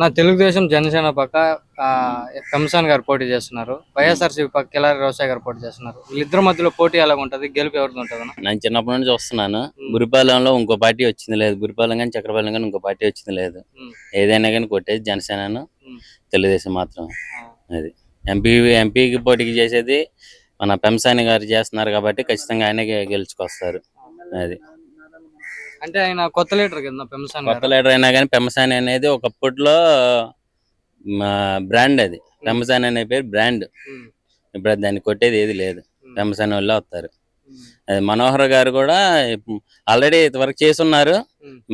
నా తెలుగుదేశం జనసేన పక్క కంసాన్ గారు పోటీ చేస్తున్నారు. వైఎస్ఆర్సీపీ పక్క కిలారి రోసయ్య గారు పోటీ చేస్తున్నారు. వీళ్ళిద్దరి మధ్యలో పోటీ ఎలా ఉంటది? గెలుపు ఎవరిది ఉంటది? నేను చిన్నప్పటి నుంచి చూస్తున్నాను. బురిపాలెంలో ఇంకో పార్టీ వచ్చింది లేదు, బురిపాలెం కానీ చక్రపాలెం కానీ ఇంకో పార్టీ వచ్చింది లేదు. ఏదైనా కానీ కొట్టేది జనసేనను, తెలుగుదేశం మాత్రం. అది ఎంపీకి పోటీకి చేసేది మన పెంసాని గారు చేస్తున్నారు కాబట్టి ఖచ్చితంగా ఆయనకే గెలుచుకొస్తారు. అది అంటే ఆయన కొత్త లీడర్ కింద పెంసాని కొత్త లీడర్ అయినా కానీ పెంసాని అనేది ఒకప్పట్లో బ్రాండ్. అది పెంసాని అనే పేరు బ్రాండ్. ఇప్పుడు దాన్ని కొట్టేది ఏది లేదు. పెంసాని వల్ల వస్తారు. అది మనోహర్ గారు కూడా ఆల్రెడీ ఇంతవరకు చేస్తున్నారు.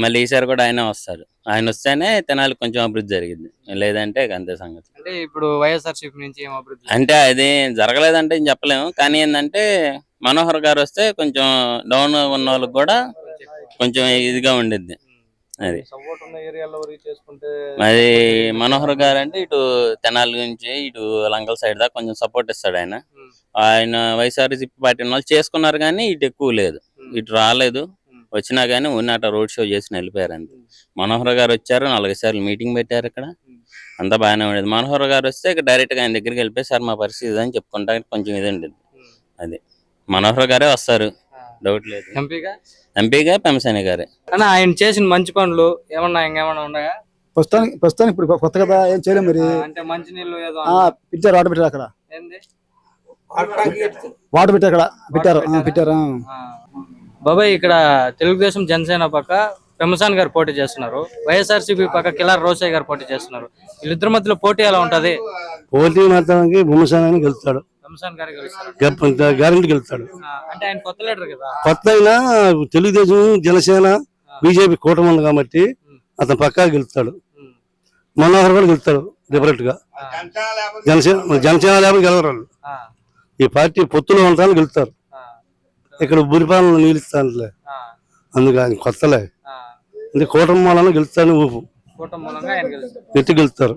మళ్ళీ ఈసారి కూడా ఆయన వస్తారు. ఆయన వస్తేనే తెనాలి కొంచెం అభివృద్ధి జరిగింది, లేదంటే అంతే సంగతి. అంటే ఇప్పుడు వైఎస్ఆర్సీపీ నుంచి ఏం అభివృద్ధి అంటే అది జరగలేదంటే చెప్పలేము. కానీ ఏంటంటే మనోహర్ గారు వస్తే కొంచెం డౌన్ ఉన్న వాళ్ళకి కూడా కొంచెం ఇదిగా ఉండిద్ది. అది అది మనోహర్ గారు అంటే ఇటు తెనాలి నుంచి ఇటు లంకల సైడ్ దాకా కొంచెం సపోర్ట్ ఇస్తాడు ఆయన. ఆయన వైఎస్ఆర్సీపీ పార్టీ వాళ్ళు చేసుకున్నారు కానీ ఇటు ఎక్కువ లేదు, ఇటు రాలేదు. వచ్చినా కానీ ఉన్నట రోడ్ షో చేసి వెళ్ళిపోయారు అంతే. మనోహర్ గారు వచ్చారు, 4 సార్లు మీటింగ్ పెట్టారు. ఇక్కడ అంతా బాగానే ఉండేది. మనోహర్ గారు వస్తే ఇక్కడ డైరెక్ట్ గా ఆయన దగ్గరికి వెళ్ళిపోయి సార్ మా పరిస్థితి అని చెప్పుకుంటా కొంచెం ఇది ఉండేది. అది మనోహర్ గారే వస్తారు, డౌట్ లేదు. ఎంపీగా పెంసాని గారే. ఆయన చేసిన మంచి పనులు ఏమన్నా ఇంకేమన్నా ఉన్నాయా? ప్రస్తుతానికి ఇప్పుడు కొత్త కదా ఏం చేయలేం. మరి అంటే మంచి నీళ్ళు ఏదో పిచ్చారు, వాటర్ పెట్టారు అక్కడ, ఏంది వాటర్ పెట్టారు అక్కడ పెట్టారు. బాబాయ్, ఇక్కడ తెలుగుదేశం జనసేన పక్క పెంసాని గారు పోటీ చేస్తున్నారు. వైఎస్ఆర్సీపీ పక్క కిలారి రోసయ్య గారు పోటీ చేస్తున్నారు. వీళ్ళిద్దరి మధ్యలో పోటీ ఎలా ఉంటది? పోటీ మాత్రానికి భూమసాని గెలుస్తాడు, గ్యారెంటీ గెలుస్తాడు. అంటే ఆయన కొత్త లీడర్ కదా. కొత్త అయినా తెలుగుదేశం జనసేన బీజేపీ కూటమి ఉంది కాబట్టి అతను పక్కా గెలుస్తాడు. మనోహర్ కూడా గెలుస్తాడు డెఫినెట్ గా. జనసేన లేకపోతే గెలవరు. ఈ పార్టీ పొత్తులో ఉంటాను గెలుస్తారు. ఇక్కడ బురిపాలెంలో నిలుస్తానులే, అందుకు ఆయన కొత్తలే. అంటే కూటమి మూలంగా గెలుస్తాను ఊపు, కూటమి మూలంగా ఆయన గెలుస్తారు.